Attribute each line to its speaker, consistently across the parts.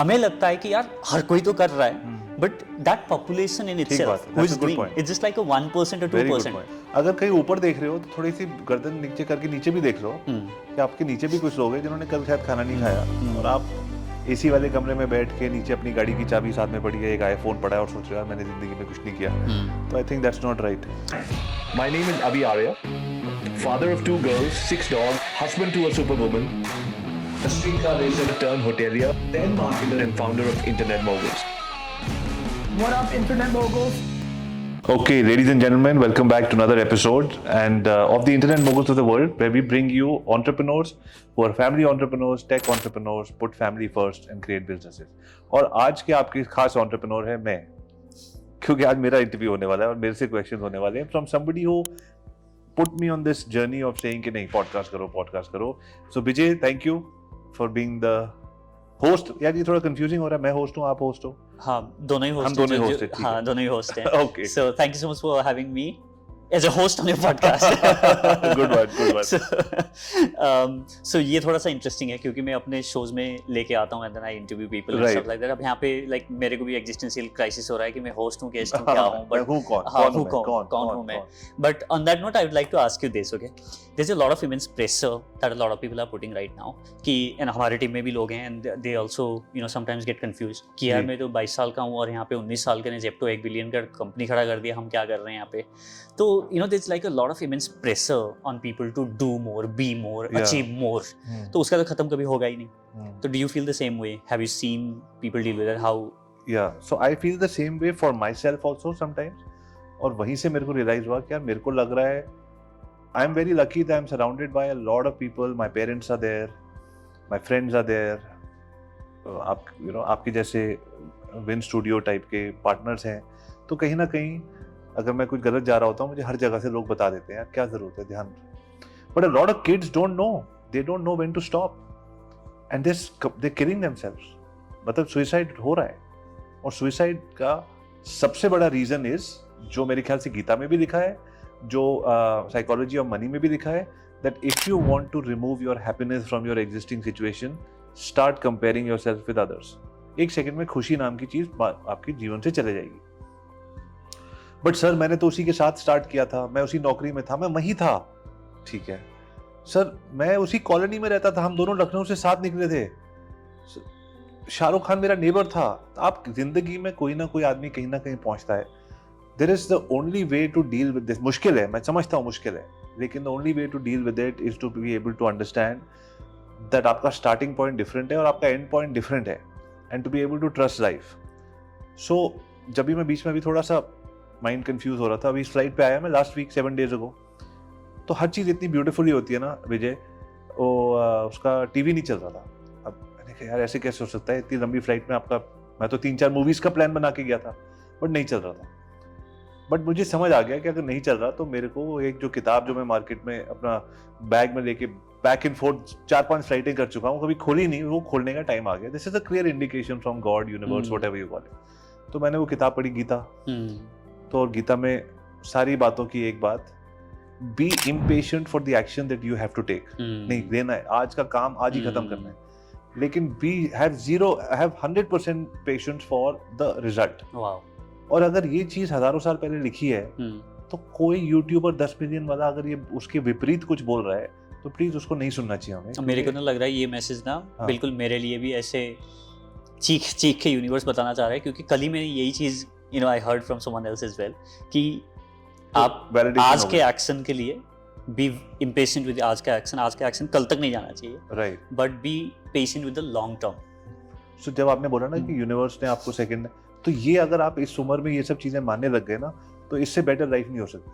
Speaker 1: हमें लगता है कि यार हर कोई तो कर रहा है, but that population in itself who is doing it's just like a 1% or 2%.
Speaker 2: अगर कहीं ऊपर देख रहे हो तो थोड़ी सी गर्दन नीचे करके नीचे भी देख लो कि आपके नीचे भी कुछ लोग हैं जिन्होंने कल शायद खाना नहीं खाया और आप एसी वाले कमरे में बैठ के नीचे अपनी गाड़ी की चाबी साथ में पड़ी है, एक आईफोन पड़ा है और सोच रहे हो यार मैंने जिंदगी में कुछ नहीं किया. तो I think that's not right.
Speaker 3: My name is Avi Arya, father of 2 girls, 6 dogs, husband to a superwoman, a streetcar racer turned hotelier, then marketer and founder of Internet Moguls.
Speaker 4: What up, Internet Moguls?
Speaker 2: Okay, ladies and gentlemen, welcome back to another episode and of the Internet Moguls of the world, where we bring you entrepreneurs who are family entrepreneurs, tech entrepreneurs, put family first and create businesses. और आज के आपके खास entrepreneur है मैं, क्योंकि आज मेरा इंटरव्यू होने वाला है और मेरे से क्वेश्चन होने वाले हैं from somebody who put me on this journey of saying कि नहीं podcast करो. So Vijay, thank you for being the host. यार ये थोड़ा confusing हो रहा है, मैं host हूँ, आप host हो.
Speaker 1: हाँ, दोनों ही host
Speaker 2: हम दोनों ही host हैं.
Speaker 1: हाँ, दोनों ही host हैं.
Speaker 2: Okay.
Speaker 1: So thank you so much for having me as a host on your podcast.
Speaker 2: Good one.
Speaker 1: So ये थोड़ा सा इंटरेस्टिंग है क्योंकि मैं अपने shows में लेके आता हूँ and then I interview people and stuff like that. अब यहाँ पे like मेरे को भी existential crisis हो रहा है कि मैं host हूँ, guest हूँ, क्या हूँ, but कौन हूँ मैं. But on that note, I would like to ask you this, okay? There's a lot of immense pressure that a lot of people are putting right now कि and हमारे team में भी लोग हैं and they also sometimes get confused कि यार मैं तो 22 साल का हूँ और यहाँ पे 19 साल के ने Zepto 1 बिलियन का कंपनी खड़ा कर दिया, हम क्या कर रहे हैं यहाँ पे. तो there's like a lot of immense pressure on people to do more, be more, achieve more. तो उसका तो खत्म कभी होगा ही नहीं. तो do you feel the same way? Have you seen people deal with that? How?
Speaker 2: Yeah, so I feel the same way for myself also sometimes. और वहीं से मेरे को realize हुआ कि यार मेरे को लग रहा है I'm very lucky that I'm surrounded by a lot of people. My parents are there, my friends are there. आपके जैसे विन स्टूडियो टाइप के पार्टनर्स हैं. तो कहीं ना कहीं अगर मैं कुछ गलत जा रहा होता हूँ मुझे हर जगह से लोग बता देते हैं यार क्या जरूरत है, ध्यान. But a lot of kids don't know, they don't know when to stop and they killing themselves. मतलब सुसाइड हो रहा है और सुसाइड का सबसे बड़ा रीजन इज जो मेरे ख्याल से गीता में भी लिखा है, जो साइकोलॉजी ऑफ मनी में भी लिखा है, that if you want to remove your happiness from your existing situation start comparing yourself with others. एक सेकंड में खुशी नाम की चीज आपके जीवन से चले जाएगी. बट सर मैंने तो उसी के साथ स्टार्ट किया था, मैं उसी नौकरी में था, मैं वहीं था. ठीक है सर, मैं उसी कॉलोनी में रहता था, हम दोनों लखनऊ से साथ निकले थे, शाहरुख खान मेरा नेबर था. आप जिंदगी में कोई ना कोई आदमी कहीं ना कहीं पहुंचता है. There is the only way to deal with this. मुश्किल है, मैं समझता हूँ मुश्किल है, लेकिन the only way to deal with it is to be able to understand that आपका starting point different है और आपका end point different है, and to be able to trust life. So जब भी मैं बीच में भी थोड़ा सा माइंड कंफ्यूज हो रहा था, अभी इस फ्लाइट पे आया मैं लास्ट वीक 7 days ago, तो हर चीज़ इतनी ब्यूटीफुली होती है ना विजय, वो उसका टीवी नहीं चल रहा था. अब मैंने कहा यार ऐसे कैसे हो सकता है इतनी लंबी फ्लाइट में आपका, मैं तो 3-4 मूवीज़ का प्लान बना के गया था बट नहीं चल रहा था. बट मुझे समझ आ गया कि अगर नहीं चल रहा तो मेरे को एक जो किताब जो मैं मार्केट में अपना बैग में लेके बैक एंड फोर्थ 4-5 फ्लाइटें कर चुका हूँ, कभी खोली नहीं, वो खोलने का टाइम आ गया. This is a clear indication from God, universe, whatever you call it. तो मैंने वो किताब पढ़ी गीता. तो और गीता में सारी बातों की एक बात, be impatient for the action that you have to take. नहीं देना है, आज का काम आज ही खत्म करना है, लेकिन be have 100% patience for the result. और अगर ये चीज हजारों साल पहले लिखी है तो कोई यूट्यूबर 10 मिलियन वाला अगर ये उसके विपरीत कुछ बोल रहा है तो प्लीज उसको नहीं सुनना चाहिए हमें.
Speaker 1: मेरे को ना लग रहा है ये मैसेज ना बिल्कुल मेरे लिए भी ऐसे चीख के यूनिवर्स बताना चाह रहा है, क्योंकि कल ही मैंने यही चीज I heard from someone else as well कि आप आज के एक्शन के लिए बी इम्पेशेंट विद आज का एक्शन कल तक नहीं जाना चाहिए,
Speaker 2: right,
Speaker 1: but be patient with the long term.
Speaker 2: So जब आपने बोला ना कि यूनिवर्स ने आपको सेकंड, तो ये अगर आप इस उम्र में ये सब चीजें मानने लग गए ना तो इससे बेटर लाइफ नहीं हो सकती.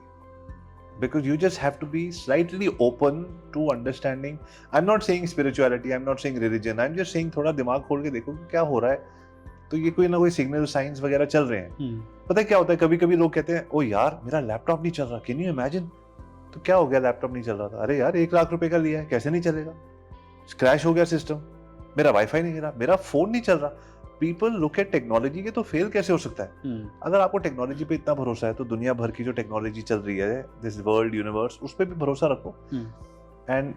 Speaker 2: Because you just have to be slightly open to understanding. I am not saying spirituality, I am not saying religion, I am just saying थोड़ा दिमाग खोल के देखो कि क्या हो रहा है. तो ये कोई ना कोई सिग्नल साइंस वगैरह चल रहे हैं. पता है क्या होता है, कभी कभी लोग कहते हैं ओ यार मेरा लैपटॉप नहीं चल रहा, कैन यू इमेजिन. तो क्या हो गया, लैपटॉप नहीं चल रहा था, अरे यार 1 लाख रुपए का लिया है, कैसे नहीं चलेगा, क्रैश हो गया सिस्टम, मेरा वाईफाई नहीं गिरा, मेरा फोन नहीं चल रहा. पीपल लुक एट टेक्नोलॉजी के तो फेल कैसे हो सकता है. अगर आपको टेक्नोलॉजी पे इतना भरोसा है तो दुनिया भर की जो टेक्नोलॉजी चल रही है, दिस वर्ल्ड यूनिवर्स, उस पर भी भरोसा रखो. And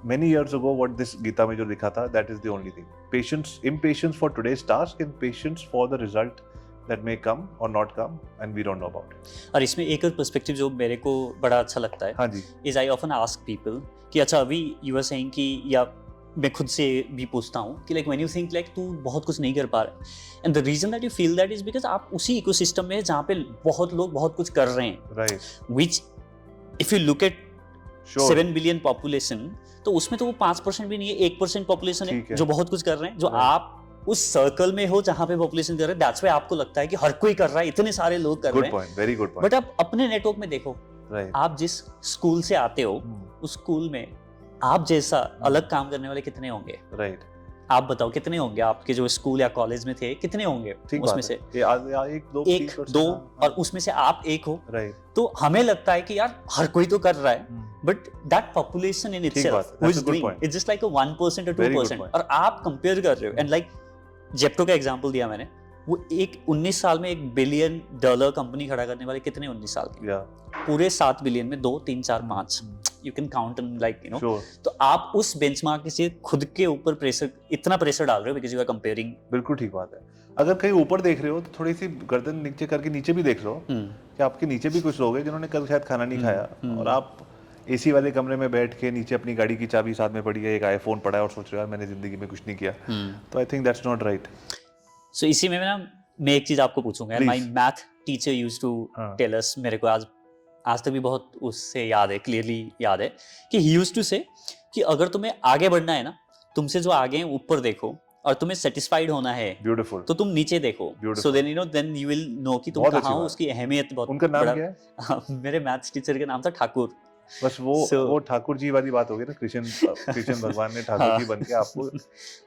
Speaker 2: many years ago what this Gita में जो लिखा था, that is the only thing. Impatience for today's task and patience for the result that may come or not come and we don't know about it.
Speaker 1: और इसमें एक और perspective जो मेरे को बड़ा अच्छा लगता है,
Speaker 2: हाँ जी,
Speaker 1: is I often ask people कि अच्छा अभी you were saying कि, या मैं खुद से भी पूछता हूँ कि like when you think like तू बहुत कुछ नहीं कर पा रहा है, and the reason that you feel that is because आप उसी इकोसिस्टम में जहाँ पे बहुत लोग बहुत कुछ कर रहे हैं,
Speaker 2: right,
Speaker 1: which if you look at
Speaker 2: sure,
Speaker 1: 7 billion population, तो उसमें तो वो 5% भी नहीं है, 1% पॉपुलेशन है जो बहुत कुछ कर रहे हैं, जो आप उस सर्कल में हो जहाँ पे पॉपुलेशन कर रहे हैं, दैट्स व्हाई आपको लगता है कि हर कोई कर रहा है, इतने सारे लोग कर रहे हैं.
Speaker 2: good point, very good point,
Speaker 1: but आप अपने नेटवर्क में देखो,
Speaker 2: right,
Speaker 1: आप जिस स्कूल से आते हो उस स्कूल में आप जैसा अलग काम करने वाले कितने होंगे?
Speaker 2: right,
Speaker 1: आप बताओ कितने होंगे? आपके जो स्कूल या कॉलेज में थे कितने होंगे? उसमें से एक दो, और उसमें से आप एक हो.
Speaker 2: right,
Speaker 1: तो हमें लगता है कि यार हर कोई तो कर रहा है, but that population in itself who is doing it's just like a 1% or 2%, और आप कंपेयर कर रहे हो. एंड लाइक जेप्टो का एग्जांपल दिया मैंने, वो एक 19 साल में $1 बिलियन कंपनी खड़ा करने वाले कितने 19 साल के? पूरे 7 बिलियन में 2, 3, 4, 5 you can count in like you know. तो आप उस बेंचमार्क से खुद के ऊपर प्रेशर, इतना प्रेशर डाल रहे हो बिकॉज़ यू आर कंपेयरिंग.
Speaker 2: बिल्कुल ठीक बात है. अगर कहीं ऊपर देख रहे हो तो थोड़ी सी गर्दन नीचे करके नीचे भी देख लो कि आपके नीचे भी कुछ लोग हैं जिन्होंने कल शायद खाना नहीं खाया, और आप एसी वाले कमरे में बैठ के नीचे अपनी गाड़ी की चाबी साथ में पड़ी है, एक आईफोन पड़ा है और सोच रहे हो यार मैंने जिंदगी में कुछ नहीं किया. तो I think that's not right.
Speaker 1: So इसी में मैं एक चीज आपको पूछूंगा. My math teacher used to tell us, मेरे को आज तक भी बहुत उससे याद है, क्लियरली याद है कि ही यूज्ड टू से कि अगर तुम्हें आगे बढ़ना है ना, तुमसे जो आगे हैं ऊपर देखो, और तुम्हें सेटिस्फाइड होना है
Speaker 2: ब्यूटीफुल तो
Speaker 1: तुम नीचे देखो. So then you know, then you will know कि तुम कहाँ हो, उसकी अहमियत बहुत.
Speaker 2: उनका नाम क्या है?
Speaker 1: मेरे मैथ्स टीचर का नाम था ठाकुर.
Speaker 2: बस वो ठाकुर जी वाली बात हो गई ना, कृष्ण भगवान ने ठाकुर जी बन के आपको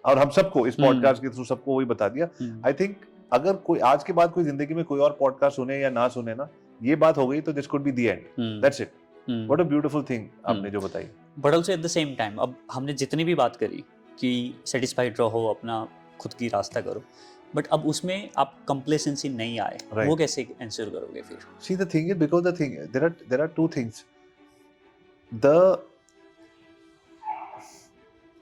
Speaker 2: और हम सबको इस पॉडकास्ट के थ्रू सबको वही बता दिया. आई थिंक अगर कोई आज के बाद कोई जिंदगी में कोई और पॉडकास्ट सुने या ना सुने ना, ये बात हो गई तो this could be the end. That's it. What a beautiful thing आपने जो बताई.
Speaker 1: But also at the same time, अब हमने जितनी भी बात करी कि सेटिस्फाइड रहो, अपना खुद की रास्ता करो, बट अब उसमें आप कंप्लेसेंसी नहीं आए, वो कैसे इंश्योर करोगे फिर?
Speaker 2: See the thing is, because the thing there are two things.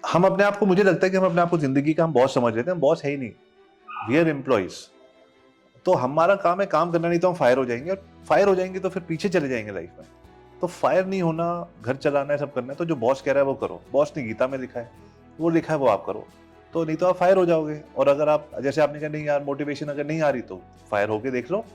Speaker 2: हम अपने आप को, मुझे लगता है कि हम अपने आप को जिंदगी का हम बॉस समझ लेते हैं. हम बॉस है ही नहीं, वी आर एम्प्लॉइज. तो हमारा काम है काम करना, नहीं तो हम फायर हो जाएंगे, और फायर हो जाएंगे तो फिर पीछे चले जाएंगे लाइफ में. तो फायर नहीं होना, घर चलाना है, सब करना है. तो जो बॉस कह रहा है वो करो. बॉस ने गीता में लिखा है, वो लिखा है वो आप करो. तो नहीं तो आप फायर हो जाओगे. और अगर आप, जैसे आपने कहा नहीं यार मोटिवेशन अगर नहीं आ रही, तो फायर होके देख लो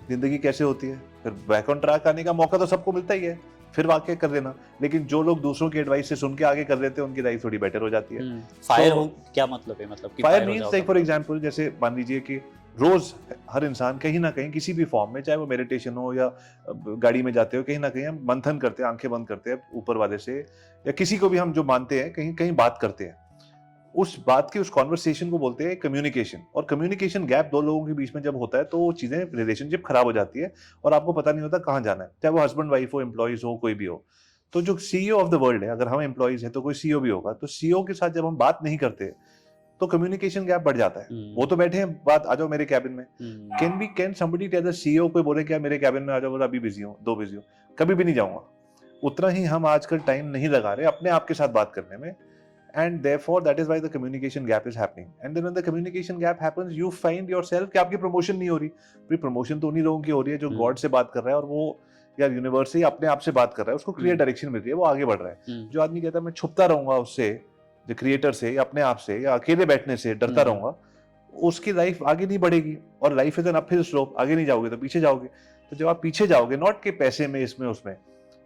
Speaker 2: जिंदगी कैसे होती है. फिर बैक ऑन ट्रैक आने का मौका तो सबको मिलता ही है, फिर वाकई कर लेना. लेकिन जो लोग दूसरों की एडवाइस से सुन के आगे कर लेते हैं, उनकी लाइफ थोड़ी बेटर हो जाती है.
Speaker 1: फायर हो क्या मतलब है? मतलब
Speaker 2: fire means like for example, जैसे मान लीजिए कि रोज हर इंसान कहीं ना कहीं किसी भी फॉर्म में, चाहे वो मेडिटेशन हो या गाड़ी में जाते हो, कहीं ना कहीं हम मंथन करते हैं, आंखें बंद करते हैं ऊपर वाले से, या किसी को भी हम जो मानते हैं, कहीं कहीं बात करते हैं. उस बात की, उस कॉन्वर्सेशन को बोलते हैं कम्युनिकेशन. और कम्युनिकेशन गैप दो लोगों के बीच में जब होता है तो वो चीजें, रिलेशनशिप खराब हो जाती है और आपको पता नहीं होता कहाँ जाना है, चाहे वो हस्बैंड वाइफ हो, एम्प्लॉइज हो, कोई भी हो. तो जो सीईओ ऑफ द वर्ल्ड है, अगर हम एम्प्लॉइज हैं तो कोई सीईओ भी होगा, तो सीईओ के साथ जब हम बात नहीं करते तो कम्युनिकेशन गैप बढ़ जाता है. वो तो बैठे हैं, बात आ जाओ मेरे कैबिन में. Can somebody tell the CEO, कोई बोले क्या मेरे कैबिन में आ जाओ, बोला अभी बिजी हूं, 2 बिजी हूं, कभी भी नहीं जाऊंगा. उतना ही हम आजकल टाइम नहीं लगा रहे अपने आप के साथ बात करने में. And therefore that is why the communication gap is happening. And then when the communication gap happens, you find yourself कि आपकी प्रमोशन नहीं हो रही. फिर प्रमोशन तो उन्हीं लोगों की हो रही है जो गॉड से बात कर रहा है, और वो या यूनिवर्स से अपने आप से बात कर रहा है, उसको क्लियर डायरेक्शन मिल रही है, वो आगे बढ़ रहा है. जो आदमी कहता है मैं छुपता रहूंगा उससे, जो क्रिएटर से या अपने आप से या अकेले बैठने से डरता रहूंगा, उसकी लाइफ आगे नहीं बढ़ेगी. और life is an uphill slope, आगे नहीं जाओगे तो पीछे जाओगे. तो जब आप पीछे जाओगे, नॉट के पैसे में, इसमें उसमें,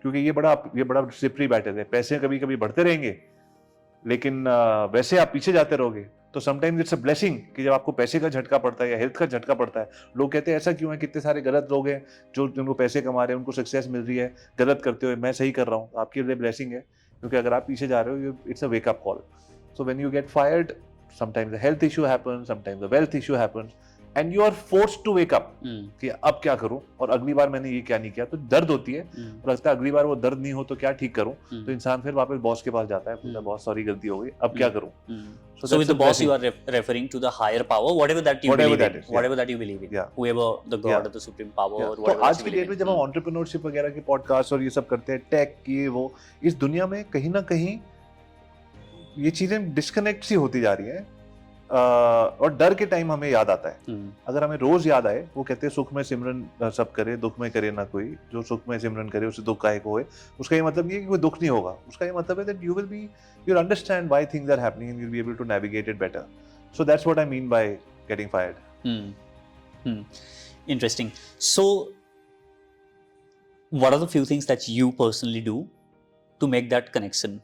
Speaker 2: क्योंकि ये बड़ा स्लिपरी बैटल है. पैसे कभी कभी बढ़ते रहेंगे, लेकिन वैसे आप पीछे जाते रहोगे. तो समटाइम्स इट्स अ ब्लेसिंग कि जब आपको पैसे का झटका पड़ता है या हेल्थ का झटका पड़ता है. लोग कहते हैं ऐसा क्यों है, कितने सारे गलत लोग हैं जो जिनको पैसे कमा रहे हैं, उनको सक्सेस मिल रही है, गलत करते हुए मैं सही कर रहा हूँ. आपके लिए ब्लेसिंग है, क्योंकि अगर आप पीछे जा रहे हो, it's a wake up call. So when you get fired, sometimes the health issue happens, sometimes the wealth issue happens, and you are forced to wake up कि अब क्या करूं, और अगली बार मैंने ये क्या नहीं किया. तो दर्द होती है, और लगता है अगली बार वो दर्द नहीं हो तो क्या ठीक करूं. तो इंसान फिर वापस बॉस के पास जाता है, पूछता बॉस सॉरी गलती हो गई, अब क्या करूं.
Speaker 1: So with the boss you are referring to the higher power, whatever that you believe in, whatever that you believe in, whoever the god or the supreme power or whatever.
Speaker 2: तो आज की date में जब हम entrepreneurship वगैरह के podcast और ये सब करते हैं, टेक, ये वो, इस दुनिया में कहीं ना कहीं ये चीजें डिस्कनेक्ट सी होती जा रही हैं और डर के टाइम हमें याद आता है। अगर हमें रोज याद आए, वो कहते हैं सुख में सिमरन सब करे, दुख में करे ना कोई, जो सुख में सिमरन करे उसे दुख काहे को होए। उसका ये मतलब नहीं है कि कोई दुख नहीं होगा, उसका ये मतलब है that you will be, you'll understand why things are happening and you'll be able to navigate it better. So that's what I mean by getting fired.
Speaker 1: Interesting. So what are the few things that you personally do to make that connection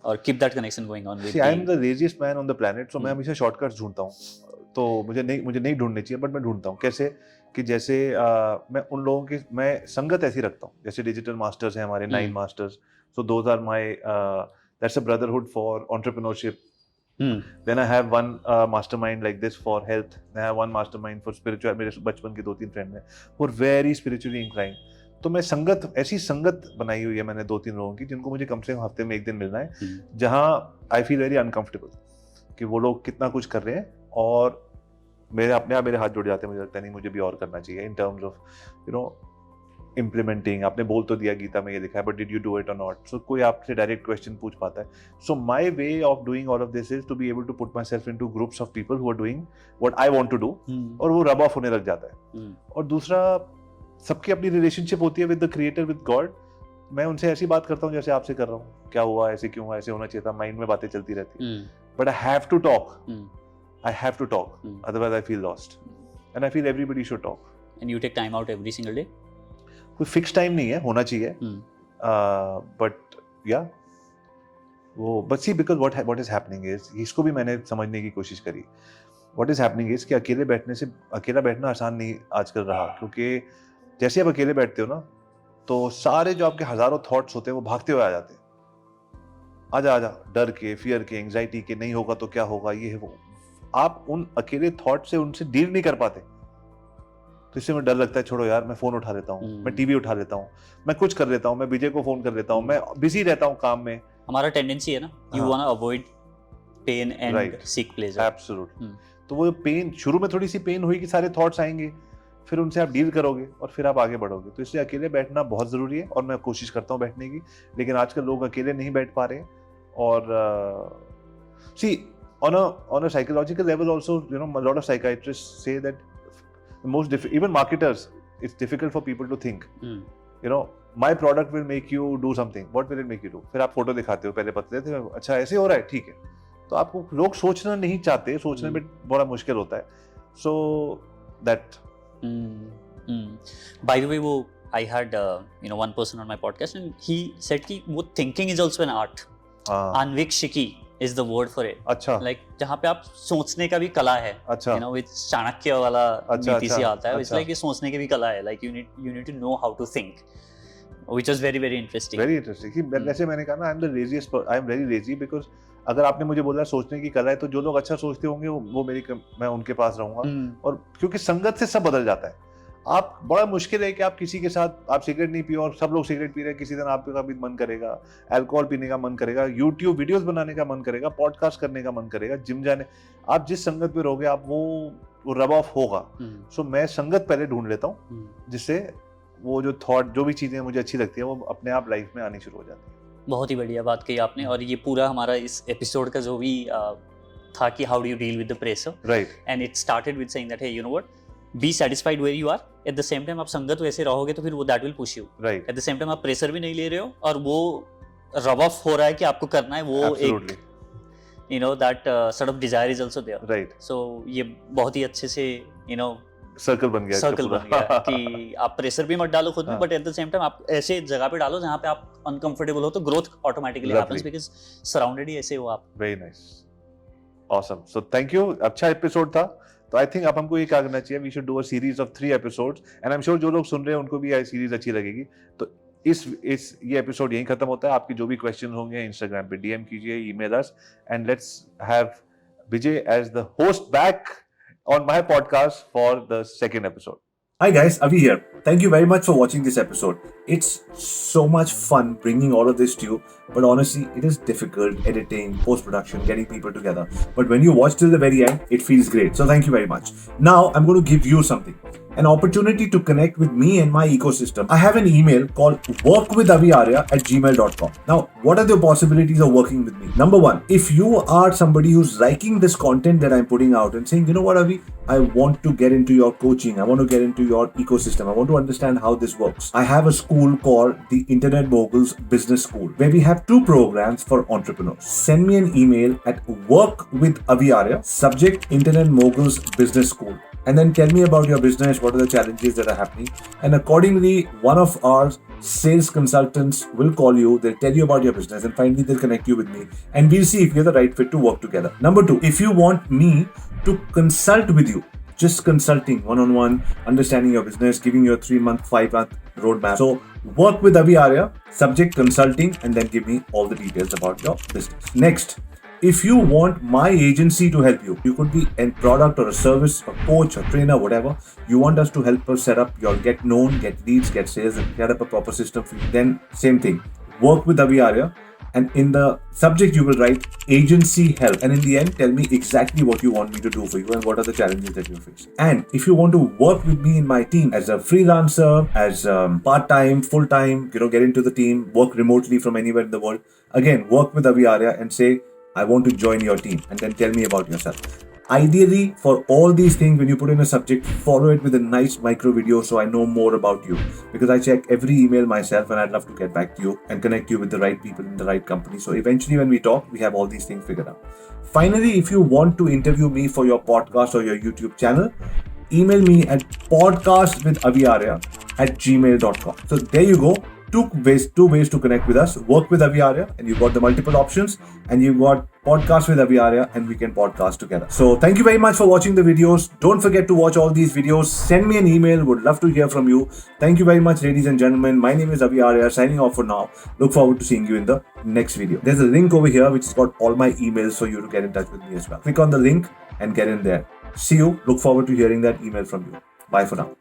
Speaker 1: or keep that connection going on with
Speaker 2: See, I am the laziest man on the planet, so मैं हमेशा shortcuts ढूंढता हूँ। तो मुझे नहीं ढूंढने चाहिए, but मैं ढूंढता हूँ। कैसे कि जैसे मैं उन लोगों की मैं संगत ऐसी रखता हूँ, जैसे डिजिटल मास्टर्स हैं हमारे 9 masters, so those are my that's a brotherhood for entrepreneurship. Then I have one mastermind like this for health. Then I have one mastermind for spiritual. मेरे बचपन के 2-3 फ्रेंड हैं वो very spiritually inclined. तो मैं ऐसी संगत बनाई हुई है मैंने 2-3 लोगों की, जिनको मुझे कम से कम हफ्ते में एक दिन मिलना है, जहाँ आई फील वेरी अनकंफर्टेबल कि वो लोग कितना कुछ कर रहे हैं और मेरे अपने आप मेरे हाथ जुड़ जाते हैं। मुझे लगता है नहीं, मुझे भी और करना चाहिए इन टर्म्स ऑफ इम्प्लीमेंटिंग। आपने बोल तो दिया गीता में ये लिखा है, but did you do it और नॉट। सो कोई आपसे डायरेक्ट क्वेश्चन पूछ पाता है। So my way of doing all of this is to be able to put myself into groups of people who are doing what I want to do, और वो rub off होने लग जाता है। और दूसरा, सबकी अपनी रिलेशनशिप होती है with the creator, with God. मैं उनसे ऐसी बात करता हूँ जैसे आपसे कर रहा हूँ, क्या हुआ, ऐसे क्यों हुआ, ऐसे होना चाहिए था, माइंड में बातें चलती रहती है। But I have to talk, otherwise I feel lost, and I feel everybody should talk.
Speaker 1: And you take time out every single day?
Speaker 2: कोई फिक्स टाइम नहीं है, होना चाहिए, बट या वो but see because what is happening is, इसको भी मैंने समझने की कोशिश करी। व्हाट इज हैपनिंग इज कि अकेला बैठना आसान नहीं आजकल रहा, क्योंकि जैसे आप अकेले बैठते हो ना, तो सारे जो आपके हजारों थॉट्स होते हैं वो भागते हुए आ जाते हैं। आजा डर के, फियर के, एंग्जाइटी के, नहीं होगा तो क्या होगा, ये है वो। आप उन अकेले थॉट से उनसे डील नहीं कर पाते, तो इससे मुझे डर लगता है, छोड़ो यार, मैं फोन उठा लेता हूँ, मैं टीवी उठा लेता हूँ, मैं कुछ कर लेता हूँ, मैं विजय को फोन कर लेता हूँ, मैं बिजी रहता हूँ काम में।
Speaker 1: हमारा टेंडेंसी है ना, you want to avoid pain and seek pleasure.
Speaker 2: Absolutely. तो वो पेन, शुरू में थोड़ी सी पेन हुई कि सारे थॉट्स आएंगे, फिर उनसे आप डील करोगे और फिर आप आगे बढ़ोगे। तो इसलिए अकेले बैठना बहुत जरूरी है, और मैं कोशिश करता हूँ बैठने की, लेकिन आजकल लोग अकेले नहीं बैठ पा रहे। और सी on a psychological level also, a lot of psychiatrists say that even marketers, it's difficult for people to think, my product will make you do something. What will it make you do? फिर आप photo दिखाते हो, पहले पतले थे, अच्छा ऐसे हो रहा है, ठीक है। तो आपको लोग सोचना नहीं चाहते, सोचने में बड़ा मुश्किल होता है। So that
Speaker 1: by the way, वो I had one person on my podcast and he said कि वो thinking is also an art. Anvikshiki is the word for it.
Speaker 2: अच्छा,
Speaker 1: like जहाँ पे आप सोचने का भी कला है,
Speaker 2: अच्छा,
Speaker 1: which चाणक्य वाला नीति से आता है, it's like ये सोचने की भी कला है, like you need to know how to think, which was very very interesting.
Speaker 2: Very interesting. जैसे मैंने कहा ना, I am very lazy because अगर आपने मुझे बोला सोचने की कला है, तो जो लोग अच्छा सोचते होंगे वो मैं उनके पास रहूंगा। और क्योंकि संगत से सब बदल जाता है। आप, बड़ा मुश्किल है कि आप किसी के साथ, आप सिगरेट नहीं पियो और सब लोग सिगरेट पी रहे हैं, किसी दिन आपका भी मन करेगा, अल्कोहल पीने का मन करेगा, यूट्यूब वीडियोस बनाने का मन करेगा, पॉडकास्ट करने का मन करेगा, जिम जाने। आप जिस संगत में रहोगे, आप वो रब ऑफ होगा। सो मैं संगत पहले ढूंढ लेता हूँ, जिससे वो जो थॉट, जो भी चीजें मुझे अच्छी लगती है, वो अपने आप लाइफ में आनी शुरू हो जाती है।
Speaker 1: बहुत ही बढ़िया बात कही आपने। और ये पूरा हमारा इस एपिसोड का जो भी था कि how do you deal with the pressure,
Speaker 2: right,
Speaker 1: and it started with saying that hey you know what, be satisfied where you are, at the same time आप संगत वैसे रहोगे तो फिर वो that will push you,
Speaker 2: right.
Speaker 1: At the same time आप pressure भी नहीं ले रहे हो और वो रब ऑफ हो रहा है कि आपको करना है, वो एक that sort of desire is also there,
Speaker 2: right.
Speaker 1: So ये बहुत ही अच्छे से
Speaker 2: सर्कल बन गया
Speaker 1: कि आप प्रेशर भी मत डालो खुद में, but at the same time आप ऐसे जगह पे डालो जहाँ पे आप अनकंफर्टेबल हो, तो growth automatically happens because surrounded ही ऐसे हो आप।
Speaker 2: Very nice, awesome. So thank you, अच्छा एपिसोड था। तो आई थिंक अब हमको ये क्या करना चाहिए, we should do a series of 3 episodes, and I am sure जो लोग सुन रहे हैं उनको भी ये सीरीज अच्छी लगेगी। तो ये एपिसोड यहीं खत्म होता है। आपके जो भी क्वेश्चन होंगे इंस्टाग्राम पे डीएम कीजिए, email us, and let's have Vijay as the host back on my podcast for the second episode.
Speaker 5: Hi guys, Avi here. Thank you very much for watching this episode. It's so much fun bringing all of this to you, but honestly, it is difficult editing, post-production, getting people together. But when you watch till the very end, it feels great. So thank you very much. Now, I'm going to give you something. an opportunity to connect with me and my ecosystem, I have an email called workwithaviarya@gmail.com. Now, what are the possibilities of working with me? Number one, if you are somebody who's liking this content that I'm putting out and saying, you know what, Avi, I want to get into your coaching, I want to get into your ecosystem, I want to understand how this works. I have a school called the Internet Moguls Business School, where we have 2 programs for entrepreneurs. Send me an email at workwithaviarya, subject Internet Moguls Business School, and then tell me about your business, what are the challenges that are happening, and accordingly, one of our sales consultants will call you, they'll tell you about your business, and finally they'll connect you with me, and we'll see if you're the right fit to work together. Number 2, if you want me to consult with you, just consulting one-on-one, understanding your business, giving you a 3-month, 5-month roadmap. So work with Avi Arya, subject consulting, and then give me all the details about your business. Next, if you want my agency to help you, you could be a product or a service, a coach, a trainer, whatever. You want us to help us set up your get known, get leads, get sales, and set up a proper system for you. Then same thing, work with Avi Arya. And in the subject, you will write agency help. And in the end, tell me exactly what you want me to do for you and what are the challenges that you're facing. And if you want to work with me in my team as a freelancer, as part-time, full-time, get into the team, work remotely from anywhere in the world, again, work with Avi Arya and say, I want to join your team, and then tell me about yourself. Ideally, for all these things, when you put in a subject, follow it with a nice micro video so I know more about you. Because I check every email myself and I'd love to get back to you and connect you with the right people in the right company. So eventually when we talk, we have all these things figured out. Finally, if you want to interview me for your podcast or your YouTube channel, email me at podcastwithaviarya@gmail.com. So there you go. Two ways to connect with us. Work with Avi Arya, and you've got the multiple options, and you've got podcast with Avi Arya, and we can podcast together. So thank you very much for watching the videos. Don't forget to watch all these videos. Send me an email. Would love to hear from you. Thank you very much, ladies and gentlemen. My name is Avi Arya, signing off for now. Look forward to seeing you in the next video. There's a link over here which has got all my emails for you to get in touch with me as well. Click on the link and get in there. See you. Look forward to hearing that email from you. Bye for now.